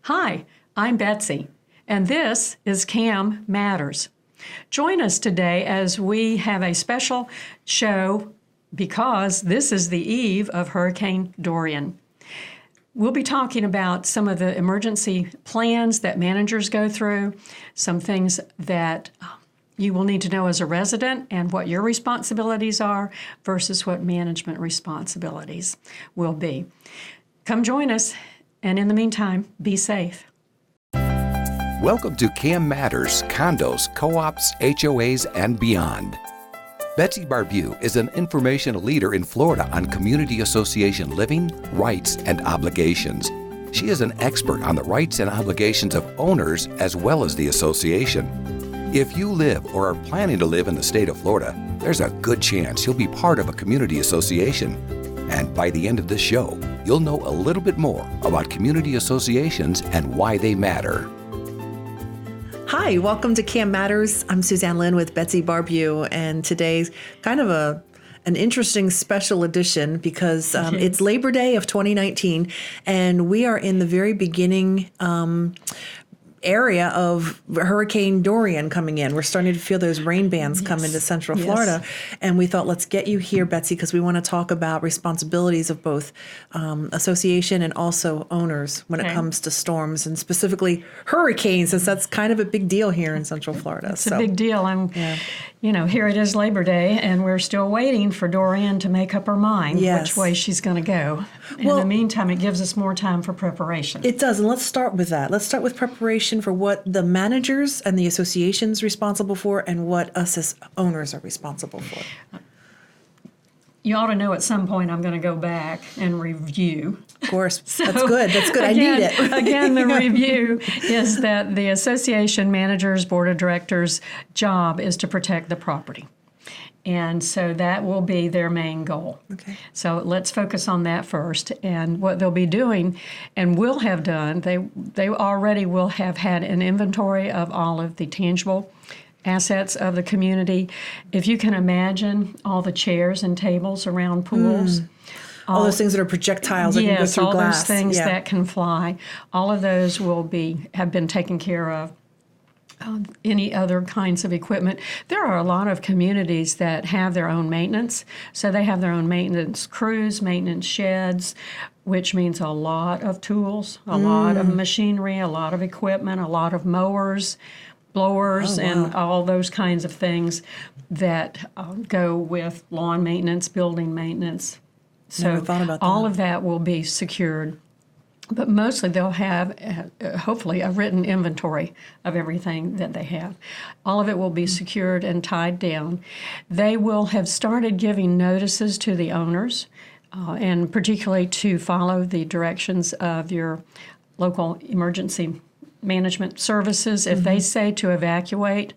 Hi, I'm Betsy, and this is CAM Matters. Join us today as we have a special show because this is the eve of Hurricane Dorian. We'll be talking about some of the emergency plans that managers go through, some things that you will need to know as a resident and what your responsibilities are versus what management responsibilities will be. Come join us, and in the meantime, be safe. Welcome to CAM Matters, condos, co-ops, HOAs, and beyond. Betsy Barbieux is an informational leader in Florida on community association living, rights, and obligations. She is an expert on the rights and obligations of owners as well as the association. If you live or are planning to live in the state of Florida, there's a good chance you'll be part of a community association. And by the end of this show, you'll know a little bit more about community associations and why they matter. Hi, welcome to CAM Matters. I'm Suzanne Lynn with Betsy Barbieux, and today's kind of an interesting special edition because it's Labor Day of 2019, and we are in the very beginning area of Hurricane Dorian coming in. We're starting to feel those rain bands come into Central Florida. And we thought, let's get you here, Betsy, because we want to talk about responsibilities of both association and also owners when it comes to storms, and specifically hurricanes, since that's kind of a big deal here in Central Florida. It's a big deal. Here it is Labor Day, and we're still waiting for Dorian to make up her mind which way she's going to go. In the meantime, it gives us more time for preparation. It does, and let's start with that. Let's start with preparation for what the managers and the association's responsible for and what us as owners are responsible for. You ought to know at some point I'm going to go back and review. Of course. That's good. I need it. Again, the review is that the association manager's board of directors' job is to protect the property. And so that will be their main goal. Okay. So let's focus on that first. And what they'll be doing and will have done, they already will have had an inventory of all of the tangible assets of the community. If you can imagine all the chairs and tables around pools. All those things that are projectiles that can go through glass. Yes, all those things that can fly. All of those have been taken care of. Any other kinds of equipment. There are a lot of communities that have their own maintenance. So they have their own maintenance crews, maintenance sheds, which means a lot of tools, a lot of machinery, a lot of equipment, a lot of mowers, blowers, and all those kinds of things that go with lawn maintenance, building maintenance. So Never thought about all that. of that will be secured. But mostly they'll have, hopefully, a written inventory of everything that they have. All of it will be secured and tied down. They will have started giving notices to the owners, and particularly to follow the directions of your local emergency management services. If they say to evacuate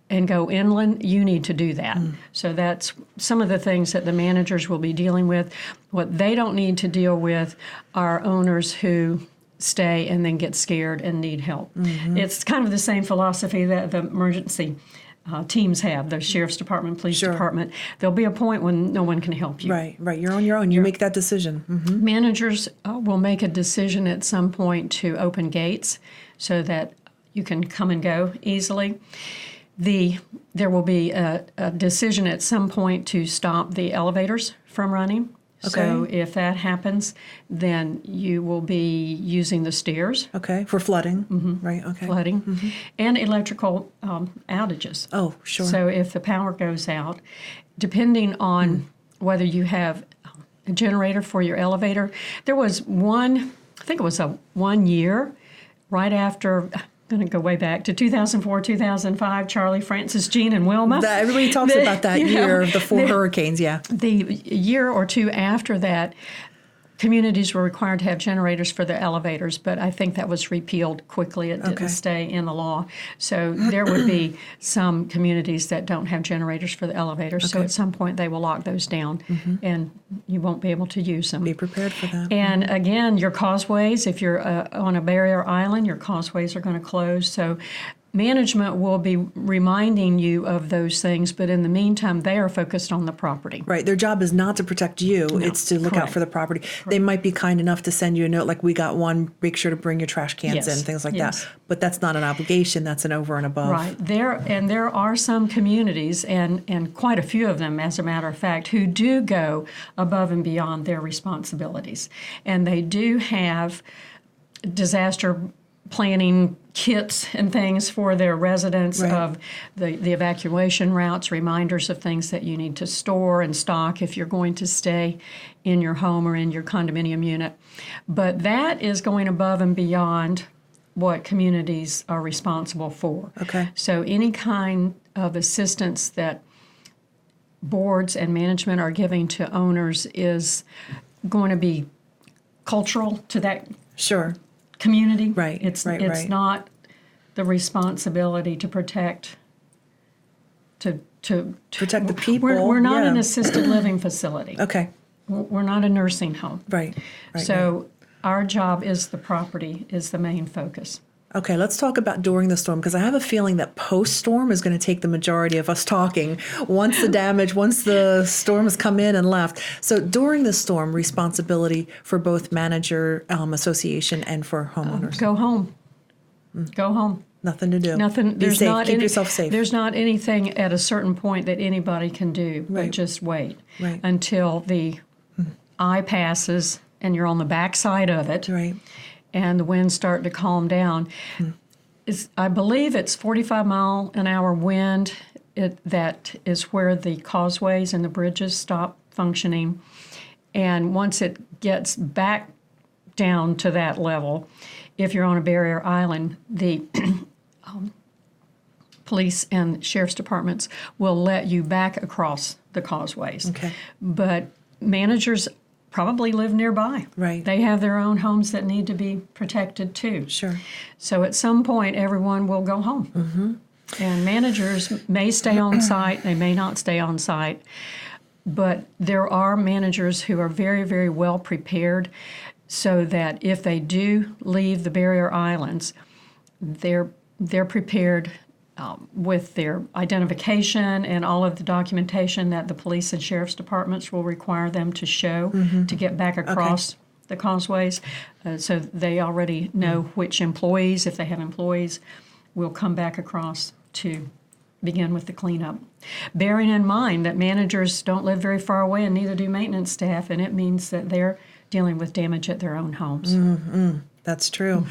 and go inland, you need to do that. So that's some of the things that the managers will be dealing with. What they don't need to deal with are owners who stay and then get scared and need help. It's kind of the same philosophy that the emergency teams have, the sheriff's department, police department. There'll be a point when no one can help you. Right. You're on your own. You make that decision. Managers will make a decision at some point to open gates so that you can come and go easily. There will be a decision at some point to stop the elevators from running. Okay. So if that happens, then you will be using the stairs. Okay, for flooding. Right, okay. Flooding. And electrical outages. Oh, sure. So if the power goes out, depending on whether you have a generator for your elevator, there was one year right after, I'm going to go way back to 2004, 2005, Charlie, Francis, Jean, and Wilma. Everybody talks about that year of the four hurricanes, The year or two after that, communities were required to have generators for their elevators, but I think that was repealed quickly. It didn't stay in the law. So there would be some communities that don't have generators for the elevators. So at some point they will lock those down and you won't be able to use them. Be prepared for that. And again, your causeways, if you're on a barrier island, your causeways are going to close. So management will be reminding you of those things, but in the meantime, they are focused on the property. Right. Their job is not to protect you. It's to look out correct. for the property. They might be kind enough to send you a note like, we got one, make sure to bring your trash cans Yes. in, things like Yes. that. But that's not an obligation. That's an over and above. Right. There are some communities, and quite a few of them, as a matter of fact, who do go above and beyond their responsibilities. And they do have disaster planning kits and things for their residents Right. of the evacuation routes, reminders of things that you need to store and stock if you're going to stay in your home or in your condominium unit. But that is going above and beyond what communities are responsible for. Okay. So any kind of assistance that boards and management are giving to owners is going to be cultural to that Sure. community. Right, It's right. not the responsibility to protect to Protect the people. We're not an yeah. assisted living facility. Okay. We're not a nursing home. Right. Right. So our job is the property is the main focus. Okay, let's talk about during the storm, because I have a feeling that post-storm is going to take the majority of us talking once the storm has come in and left. So during the storm, responsibility for both manager, association, and for homeowners. Go home. Go home. Nothing to do. Nothing. Be There's safe. not Keep any, yourself safe. There's not anything at a certain point that anybody can do, but Right. just wait Right. until the eye passes and you're on the backside of it, Right. and the winds start to calm down. I believe it's 45-mile-an-hour wind. That is where the causeways and the bridges stop functioning, and once it gets back down to that level, if you're on a barrier island, the police and sheriff's departments will let you back across the causeways. Okay. But managers probably live nearby. Right. They have their own homes that need to be protected too. Sure. So at some point, everyone will go home. Mm-hmm. And managers may stay on site, they may not stay on site, but there are managers who are very, very well prepared so that if they do leave the barrier islands, they're prepared with their identification and all of the documentation that the police and sheriff's departments will require them to show to get back across the causeways. So they already know which employees, if they have employees, will come back across to begin with the cleanup. Bearing in mind that managers don't live very far away and neither do maintenance staff, and it means that they're dealing with damage at their own homes. That's true.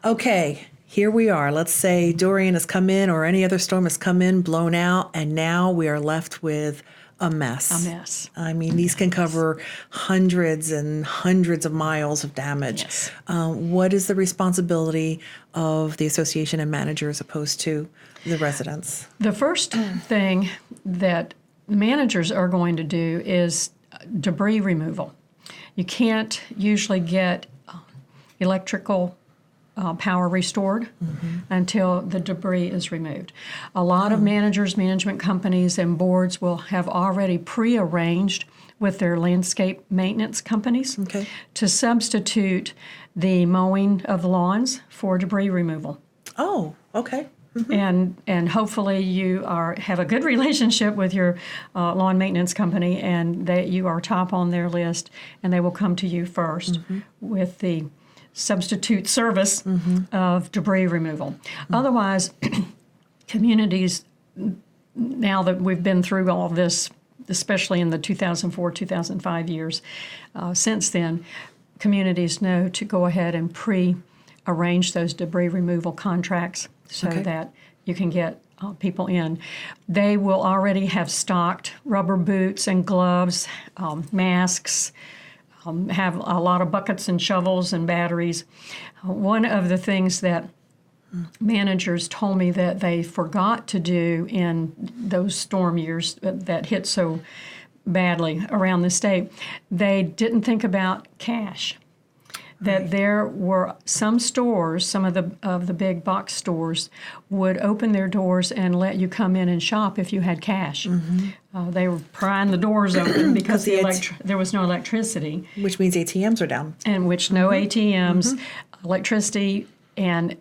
Okay, here we are. Let's say Dorian has come in or any other storm has come in, blown out, and now we are left with a mess. A mess. I mean, these can cover hundreds and hundreds of miles of damage. Yes. What is the responsibility of the association and manager as opposed to the residents? The first thing that managers are going to do is debris removal. You can't usually get electrical power restored until the debris is removed. A lot of managers, management companies, and boards will have already pre-arranged with their landscape maintenance companies to substitute the mowing of the lawns for debris removal. Oh, okay. And hopefully you have a good relationship with your lawn maintenance company, and that you are top on their list, and they will come to you first with the substitute service of debris removal. Otherwise, communities, now that we've been through all of this, especially in the 2004-2005 years, since then, communities know to go ahead and pre-arrange those debris removal contracts so that you can get people in. They will already have stocked rubber boots and gloves, masks, have a lot of buckets and shovels and batteries. One of the things that managers told me that they forgot to do in those storm years that hit so badly around the state, they didn't think about cash. That there were some stores, some of the big box stores, would open their doors and let you come in and shop if you had cash. They were prying the doors open because there was no electricity. Which means ATMs are down. And which no ATMs, electricity, and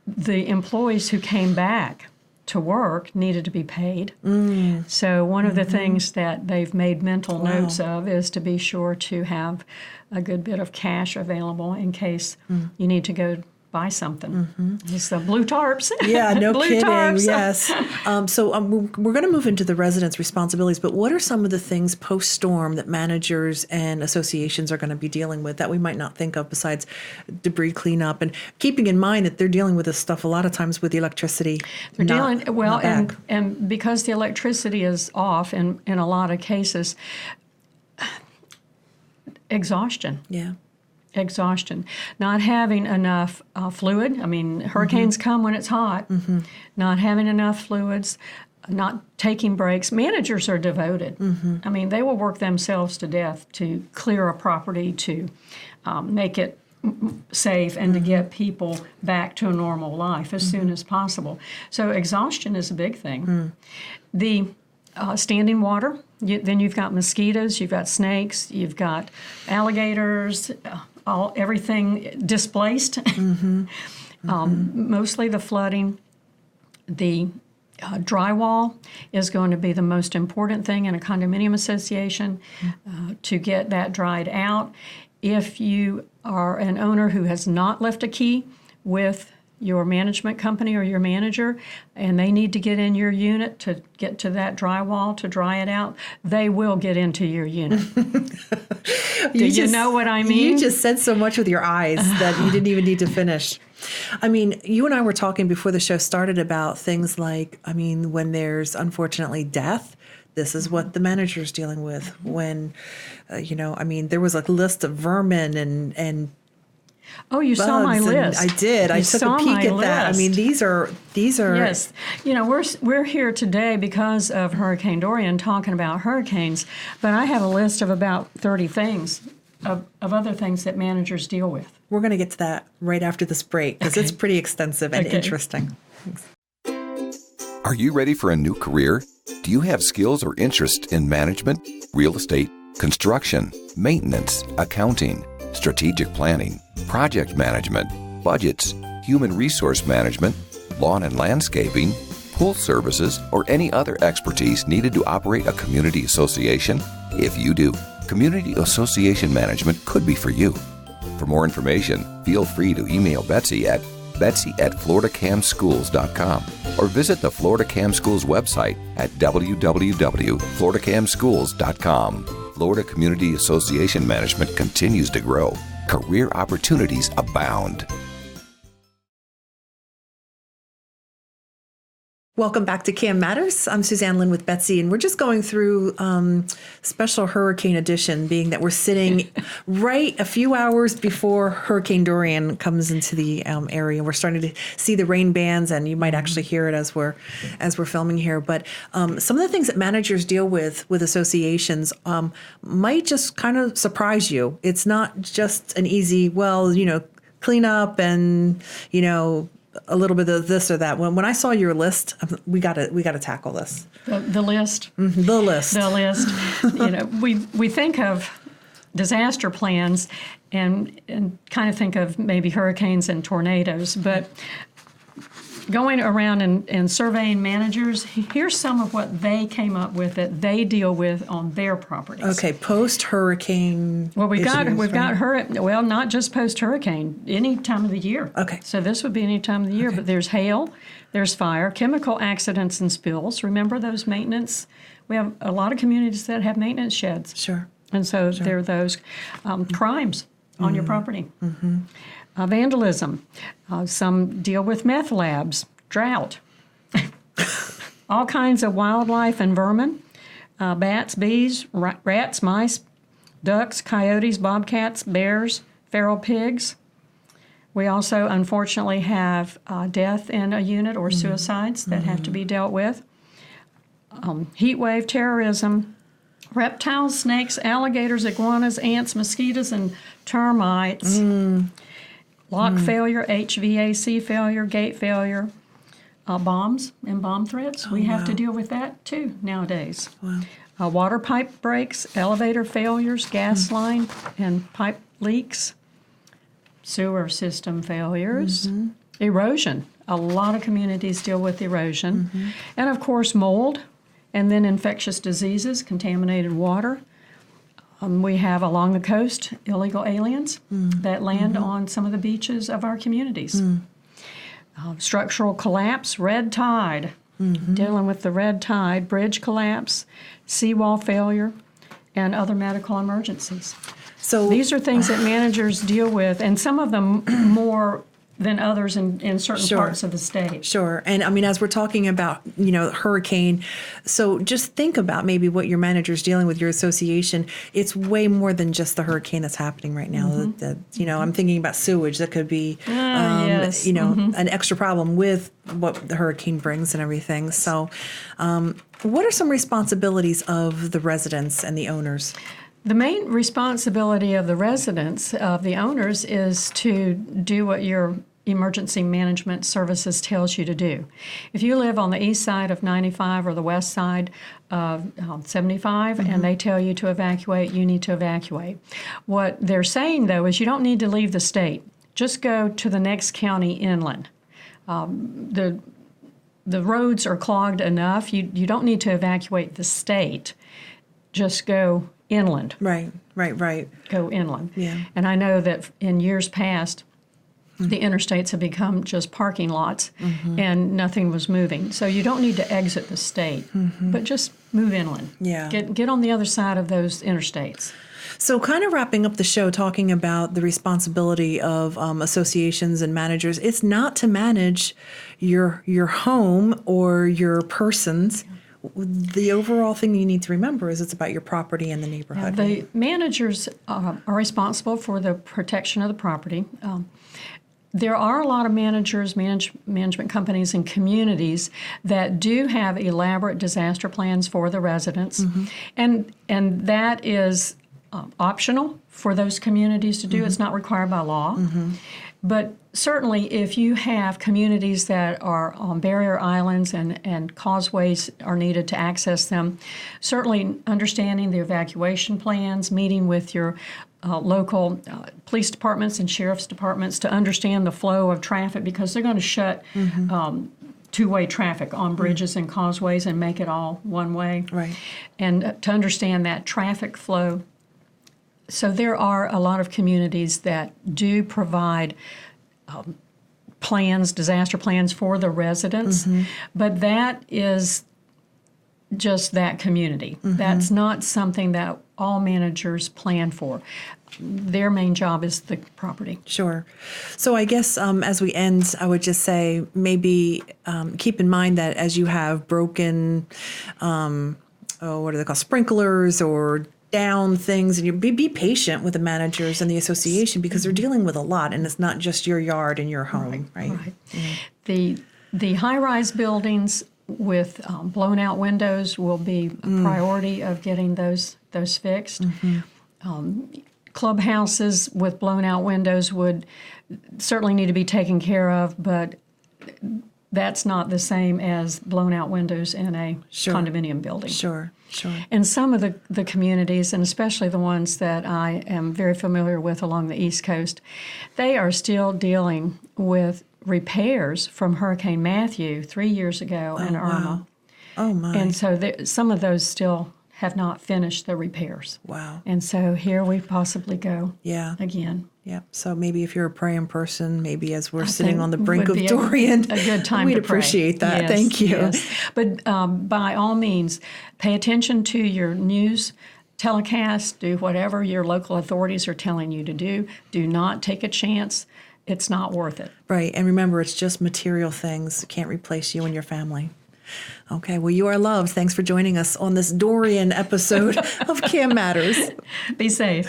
the employees who came back to work needed to be paid. So one of the things that they've made mental notes of is to be sure to have a good bit of cash available in case you need to go buy something. It's the blue tarps. Yeah, no Blue kidding. tarps. Yes. We're going to move into the residents' responsibilities, but what are some of the things post-storm that managers and associations are going to be dealing with that we might not think of besides debris cleanup, and keeping in mind that they're dealing with this stuff a lot of times with the electricity? They're dealing well, and because the electricity is off in a lot of cases, exhaustion. Yeah. Exhaustion, not having enough fluid. I mean, hurricanes come when it's hot. Not having enough fluids, not taking breaks. Managers are devoted. I mean, they will work themselves to death to clear a property, to make it safe, and to get people back to a normal life as soon as possible. So exhaustion is a big thing. The standing water, then you've got mosquitoes, you've got snakes, you've got alligators, everything displaced. Mostly the flooding. The drywall is going to be the most important thing in a condominium association to get that dried out. If you are an owner who has not left a key with your management company or your manager, and they need to get in your unit to get to that drywall to dry it out, they will get into your unit. Do you know what I mean? You just said so much with your eyes that you didn't even need to finish. I mean, you and I were talking before the show started about things like, I mean, when there's unfortunately death, this is what the manager's dealing with. When, I mean, there was a list of vermin and oh, you saw my list. I did. I took a peek at that. I mean, these are. Yes, we're here today because of Hurricane Dorian, talking about hurricanes. But I have a list of about 30 things of other things that managers deal with. We're going to get to that right after this break because it's pretty extensive and interesting. Thanks. Are you ready for a new career? Do you have skills or interest in management, real estate, construction, maintenance, accounting, strategic planning, project management, budgets, human resource management, lawn and landscaping, pool services, or any other expertise needed to operate a community association? If you do, community association management could be for you. For more information, feel free to email Betsy at betsy@floridacamschools.com or visit the Florida Cam Schools website at www.floridacamschools.com. Florida Community Association Management continues to grow. Career opportunities abound. Welcome back to Cam Matters. I'm Suzanne Lynn with Betsy, and we're just going through special hurricane edition, being that we're sitting right a few hours before Hurricane Dorian comes into the area. We're starting to see the rain bands, and you might actually hear it as we're filming here. But some of the things that managers deal with associations might just kind of surprise you. It's not just an easy, clean up and, a little bit of this or that. When I saw your list, we got to tackle this. The list. The list. The list. We think of disaster plans and kind of think of maybe hurricanes and tornadoes, but going around and surveying managers, here's some of what they came up with that they deal with on their properties. Okay, post-hurricane. Well, we've got not just post-hurricane, any time of the year. Okay. So this would be any time of the year, but there's hail, there's fire, chemical accidents and spills. Remember those maintenance? We have a lot of communities that have maintenance sheds. Sure. And so there are those crimes on your property. Mm-hmm. Vandalism. Some deal with meth labs, drought, all kinds of wildlife and vermin, bats, bees, rats, mice, ducks, coyotes, bobcats, bears, feral pigs. We also, unfortunately, have death in a unit or suicides that have to be dealt with. Heat wave, terrorism, reptiles, snakes, alligators, iguanas, ants, mosquitoes, and termites. Lock failure, HVAC failure, gate failure, bombs and bomb threats. We have to deal with that too nowadays. Wow. Water pipe breaks, elevator failures, gas line and pipe leaks, sewer system failures. Erosion. A lot of communities deal with erosion. And of course, mold, and then infectious diseases, contaminated water. We have along the coast illegal aliens that land on some of the beaches of our communities. Structural collapse, red tide, dealing with the red tide, bridge collapse, seawall failure, and other medical emergencies. So These are things that managers deal with, and some of them more than others in certain parts of the state. Sure. And I mean, as we're talking about, hurricane, so just think about maybe what your manager's dealing with, your association. It's way more than just the hurricane that's happening right now. I'm thinking about sewage. That could be, Yes. an extra problem with what the hurricane brings and everything. So what are some responsibilities of the residents and the owners? The main responsibility of the residents, of the owners, is to do what your emergency management services tells you to do. If you live on the east side of 95 or the west side of 75 and they tell you to evacuate, you need to evacuate. What they're saying, though, is you don't need to leave the state. Just go to the next county inland. The roads are clogged enough. You don't need to evacuate the state. Just go inland. Right. Go inland. Yeah. And I know that in years past, the interstates have become just parking lots and nothing was moving. So you don't need to exit the state, but just move inland. Yeah. Get on the other side of those interstates. So kind of wrapping up the show, talking about the responsibility of associations and managers, it's not to manage your home or your persons. The overall thing you need to remember is it's about your property and the neighborhood. The managers are responsible for the protection of the property. There are a lot of managers, management companies, and communities that do have elaborate disaster plans for the residents, and that is optional for those communities to do. It's not required by law. But certainly if you have communities that are on barrier islands and causeways are needed to access them, certainly understanding the evacuation plans, meeting with your local police departments and sheriff's departments to understand the flow of traffic, because they're going to shut two-way traffic on bridges and causeways and make it all one way. Right. And to understand that traffic flow. So there are a lot of communities that do provide plans, disaster plans for the residents, but that is just that community. That's not something that all managers plan for. Their main job is the property. Sure. So I guess as we end, I would just say maybe keep in mind that as you have broken, what are they called, sprinklers or down things, and you be patient with the managers and the association, because they're dealing with a lot, and it's not just your yard and your home, right? The high-rise buildings with blown out windows will be a priority of getting those fixed. Clubhouses with blown out windows would certainly need to be taken care of, but that's not the same as blown out windows in a condominium building. Sure. And some of the communities, and especially the ones that I am very familiar with along the East Coast, they are still dealing with repairs from Hurricane Matthew 3 years ago and Irma. Wow. Oh, my. And so some of those still have not finished the repairs. Wow. And so here we possibly go again. Yeah. So maybe if you're a praying person, maybe as we're sitting on the brink of would be Dorian, a good time we'd to pray. appreciate that. Yes, Thank you. Yes. But by all means, pay attention to your news telecast. Do whatever your local authorities are telling you to do. Do not take a chance. It's not worth it. Right. And remember, it's just material things. It can't replace you and your family. Okay. Well, you are loved. Thanks for joining us on this Dorian episode of CAM Matters. Be safe.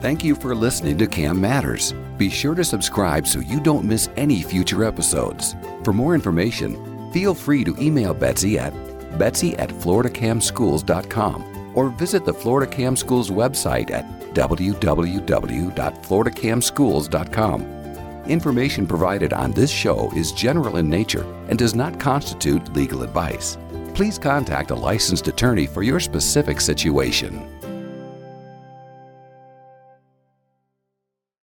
Thank you for listening to CAM Matters. Be sure to subscribe so you don't miss any future episodes. For more information, feel free to email Betsy at betsy@floridacamschools.com or visit the Florida Cam Schools website at www.floridacamschools.com. Information provided on this show is general in nature and does not constitute legal advice. Please contact a licensed attorney for your specific situation.